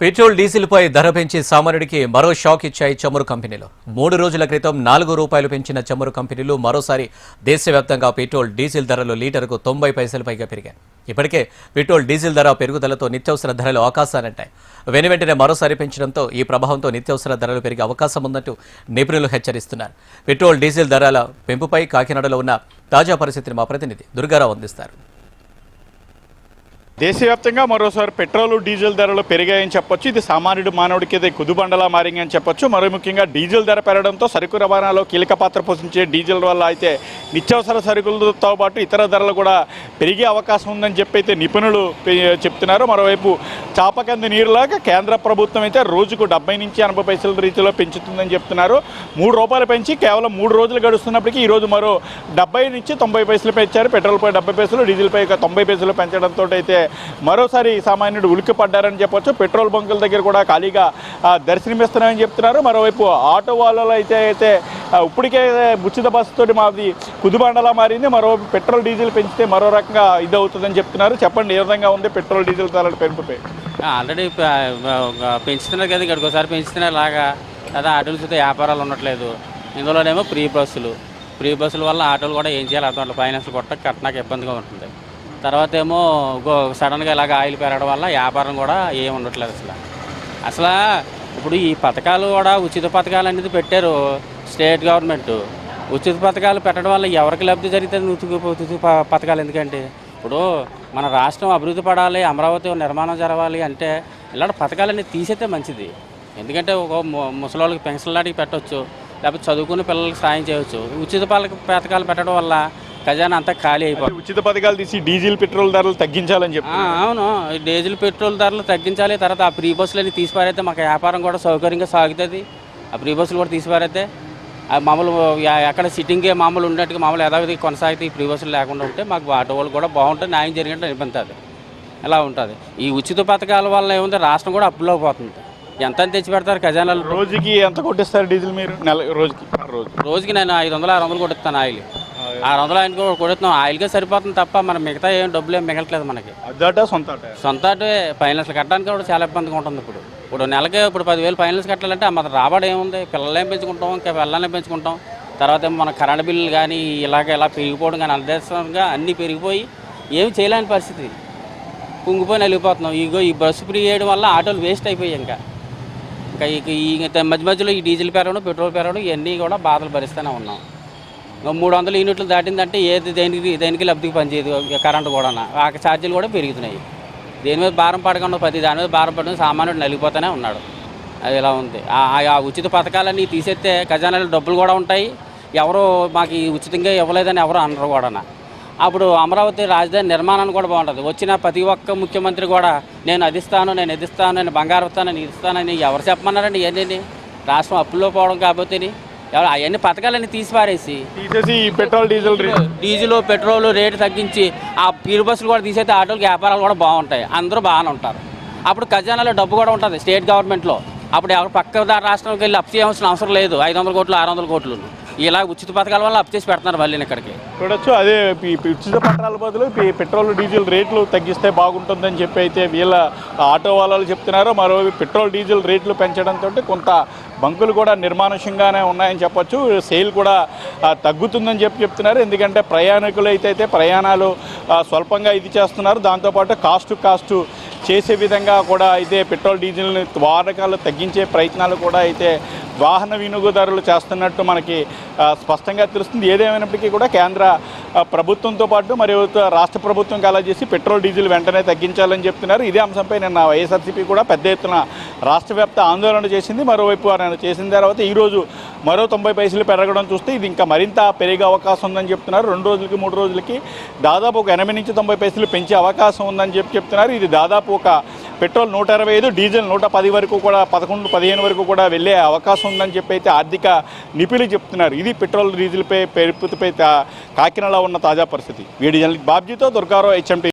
Petrol డీజిల్పై ధర పెంచి సామాన్యుడికి మరో షాక్ ఇచ్చాయి చమురు కంపెనీలు. 3 రోజుల క్రితం ₹4 పెంచిన చమురు కంపెనీలు మరోసారి దేశవ్యాప్తంగా పెట్రోల్ డీజిల్ ధరలు లీటరుకు 90 పైసలు పైగా పెరిగాయి. ఇప్పటికే పెట్రోల్ డీజిల్ ధర పెరుగుదలతో నిత్యావసర ధరలు ఆకాశానంటాయి. వెనువెంటనే మరోసారి పెంచడంతో ఈ ప్రభావంతో నిత్యావసర ధరలు పెరిగే అవకాశం ఉందంటూ నిపుణులు హెచ్చరిస్తున్నారు. పెట్రోల్ డీజిల్ ధరల పెంపుపై కాకినాడలో ఉన్న తాజా పరిస్థితిని మా ప్రతినిధి దుర్గారావు అందిస్తారు. దేశవ్యాప్తంగా మరోసారి పెట్రోల్ డీజిల్ ధరలు పెరిగాయని చెప్పొచ్చు. ఇది సామాన్యుడు మానవుడికి ఇది కుదుబండలా మారిందని చెప్పొచ్చు. మరో ముఖ్యంగా డీజిల్ ధర పెరగడంతో సరుకు రవాణాలో కీలక పాత్ర పోషించే డీజిల్ వల్ల అయితే నిత్యావసర సరుకులతో పాటు ఇతర ధరలు కూడా పెరిగే అవకాశం ఉందని చెప్పి అయితే నిపుణులు చెప్తున్నారు. మరోవైపు చాపకంది నీరులాగా కేంద్ర ప్రభుత్వం అయితే రోజుకు 70 నుంచి 80 పైసల రీతిలో పెంచుతుందని చెప్తున్నారు. ₹3 పెంచి కేవలం 3 రోజులు గడుస్తున్నప్పటికీ ఈరోజు మరో 70 నుంచి 90 పైసలు పెంచారు. పెట్రోల్పై 70 పైసలు, డీజిల్పై 90 పైసలు పెంచడంతో అయితే మరోసారి సామాన్యుడు ఉలిక్కి పడ్డారని చెప్పొచ్చు. పెట్రోల్ బంకుల దగ్గర కూడా ఖాళీగా దర్శనమిస్తున్నాయని చెప్తున్నారు. మరోవైపు ఆటో వాళ్ళలో అయితే ఇప్పటికే ఉచిత బస్సుతోటి మాది కుదుబండలా మారింది. మరోవైపు పెట్రోల్ డీజిల్ పెంచితే మరో రకంగా ఇది అవుతుందని చెప్తున్నారు. చెప్పండి, ఏ విధంగా ఉంది పెట్రోల్ డీజిల్ ధరల పెంపుపై? ఆల్రెడీ పెంచుతున్నారు కదా, ఇక్కడికి ఒకసారి పెంచుతున్నారు లాగా కదా. ఆటోలు చూస్తే వ్యాపారాలు ఉండట్లేదు. ఇందులోనేమో ఫ్రీ బస్సుల వల్ల ఆటోలు కూడా ఏం చేయాలి అర్థం, ఫైనాన్స్ కట్టడానికి ఇబ్బందిగా ఉంటుంది. తర్వాత ఏమో సడన్గా ఇలాగ ఆయిల్ పెరగడం వల్ల వ్యాపారం కూడా ఏమి ఉండట్లేదు. అసలు ఇప్పుడు ఈ పథకాలు కూడా ఉచిత పథకాలు అనేది పెట్టారు స్టేట్ గవర్నమెంట్. ఉచిత పథకాలు పెట్టడం వల్ల ఎవరికి లబ్ధి జరిగితే ఉచిత పథకాలు ఎందుకంటే, ఇప్పుడు మన రాష్ట్రం అభివృద్ధి పడాలి, అమరావతి నిర్మాణం జరగాలి అంటే ఇలాంటి పథకాలన్నీ తీసేస్తే మంచిది. ఎందుకంటే ఒక ముసలి వాళ్ళకి పెన్షన్ లాంటివి పెట్టవచ్చు, లేకపోతే చదువుకునే పిల్లలకి సాయం చేయవచ్చు. ఉచిత పథకాలు పెట్టడం వల్ల ఖజానా అంతా ఖాళీ అయిపోతుంది. ఉచిత పథకాలు తీసి డీజిల్ పెట్రోల్ ధరలు తగ్గించాలని చెప్పి. అవును, డీజిల్ పెట్రోల్ ధరలు తగ్గించాలి. తర్వాత ఆ ఫ్రీ బస్సులని తీసిపారైతే మాకు వ్యాపారం కూడా సౌకర్యంగా సాగుతుంది. ఆ ఫ్రీ బస్సులు కూడా తీసిపారైతే మామూలు ఎక్కడ సిట్టింగే మామూలు ఉన్నట్టుగా మామూలు యథావిధి కొనసాగితే ఈ ఫ్రీ బస్సులు లేకుండా ఉంటే మాకు ఆటో వాళ్ళు కూడా బాగుంటుంది, న్యాయం జరిగినట్టు అనిపిస్తుంది. ఇలా ఉంటుంది. ఈ ఉచిత పథకాల వల్ల ఏముంది, రాష్ట్రం కూడా అప్పులో పోతుంది. ఎంత తెచ్చి పెడతారు ఖజానాలు? రోజుకి ఎంత కొట్టిస్తారు డీజిల్ మీరు? రోజుకి నేను 500-600 కొట్టిస్తాను ఆయిల్. 600 ఆయన కూడా కొడుతున్నాం. ఆయిల్గా సరిపోతుంది తప్ప మన మిగతా ఏం డబ్బులు ఏం మిగలట్లేదు మనకి. సొంత ఫైనాన్స్ కట్టడానికి కూడా చాలా ఇబ్బందిగా ఉంటుంది. ఇప్పుడు నెలకి 10,000 ఫైనాన్స్ కట్టాలంటే మన రాబడి ఏముంది? పిల్లలేం పెంచుకుంటాం, ఇంకా పిల్లల్ని పెంచుకుంటాం. తర్వాత మన కరెంట్ బిల్లులు కానీ ఇలా పెరిగిపోవడం కానీ అదేశంగా అన్నీ పెరిగిపోయి ఏమి చేయలేని పరిస్థితి. కుంగిపోయి నలిగిపోతున్నాం. ఈ బస్సు ఫ్రీ చేయడం వల్ల ఆటోలు వేస్ట్ అయిపోయాయి. ఇంకా మధ్యలో ఈ డీజిల్ పెరగడం, పెట్రోల్ పెరగడం ఇవన్నీ కూడా బాధలు భరిస్తూనే ఉన్నాం. 300 యూనిట్లు దాటిందంటే దేనికి లబ్ధికి పనిచేయదు. కరెంటు కూడా ఆ ఛార్జీలు కూడా పెరుగుతున్నాయి. దేని మీద భారం పడకుండా దాని మీద భారం పడకుండా సామాన్యుడు నలిగిపోతూనే ఉన్నాడు. అది ఇలా ఉంది. ఆ ఉచిత పథకాలన్నీ తీసేస్తే ఖజానాలో డబ్బులు కూడా ఉంటాయి. ఎవరు మాకు ఉచితంగా ఇవ్వలేదని ఎవరు అనరు కూడా. అప్పుడు అమరావతి రాజధాని నిర్మాణాన్ని కూడా బాగుంటుంది. వచ్చిన ప్రతి ఒక్క ముఖ్యమంత్రి కూడా నేను అది ఇస్తాను, నేను ఇది ఇస్తాను, నేను బంగారం ఇస్తాను, నేను ఇది ఇస్తానని ఎవరు చెప్పమన్నారండి? ఇవన్నీ రాష్ట్రం అప్పుల్లో పోవడం కాబట్టి అవన్నీ పథకాలన్నీ తీసేసి డీజిల్ పెట్రోల్ రేటు తగ్గించి ఆ పీరు బస్సులు కూడా తీసేస్తే ఆటోలకి వ్యాపారాలు కూడా బాగుంటాయి. అందరూ బాగానే ఉంటారు. అప్పుడు ఖజానాలో డబ్బు కూడా ఉంటుంది స్టేట్ గవర్నమెంట్లో. అప్పుడు ఎవరు పక్క రాష్ట్రంకి వెళ్ళి అప్పు చేయాల్సిన అవసరం లేదు. 500 కోట్లు 600 కోట్లు ఇలా ఉచిత పథకాల వల్ల అప్పు చేసి పెడుతున్నారు మళ్ళీ ఇక్కడికి. చూడొచ్చు, అదే ఉచిత పథకాల బదులు పెట్రోల్ డీజిల్ రేట్లు తగ్గిస్తే బాగుంటుందని చెప్పి అయితే వీళ్ళ ఆటో వాళ్ళు చెప్తున్నారు. మరోవైపు పెట్రోల్ డీజిల్ రేట్లు పెంచడంతో కొంత బంకులు కూడా నిర్మానుష్యంగానే ఉన్నాయని చెప్పొచ్చు. సేల్ కూడా తగ్గుతుందని చెప్తున్నారు. ఎందుకంటే ప్రయాణికులు అయితే ప్రయాణాలు స్వల్పంగా ఇది చేస్తున్నారు. దాంతోపాటు కాస్టు చేసే విధంగా కూడా అయితే పెట్రోల్ డీజిల్ని వాడకాలు తగ్గించే ప్రయత్నాలు కూడా అయితే వాహన వినియోగదారులు చేస్తున్నట్టు మనకి స్పష్టంగా తెలుస్తుంది. ఏదేమైనప్పటికీ కూడా కేంద్ర ప్రభుత్వంతో పాటు మరియు రాష్ట్ర ప్రభుత్వం కలా చేసి పెట్రోల్ డీజిల్ వెంటనే తగ్గించాలని చెప్తున్నారు. ఇదే అంశంపై నిన్న వైఎస్ఆర్సీపీ కూడా పెద్ద ఎత్తున రాష్ట్ర వ్యాప్త ఆందోళన చేసింది. మరోవైపు చేసిన తర్వాత ఈరోజు మరో 90 పైసలు పెరగడం చూస్తే ఇది ఇంకా మరింత పెరిగే అవకాశం ఉందని చెప్తున్నారు. 2 రోజులకి 3 రోజులకి దాదాపు ఒక 80 నుంచి 90 పైసలు పెంచే అవకాశం ఉందని చెప్తున్నారు. ఇది దాదాపు ఒక పెట్రోల్ 125, డీజిల్ 110 వరకు కూడా 11-15 వరకు కూడా వెళ్ళే అవకాశం ఉందని చెప్పి అయితే ఆర్థిక నిపుణులు చెప్తున్నారు. ఇది పెట్రోల్ డీజిల్పై పెరుగుతుపై కాకినాడలో ఉన్న తాజా పరిస్థితి. వీడియో జర్నలిస్ట్ బాబ్జీతో దుర్గారావు, HMT.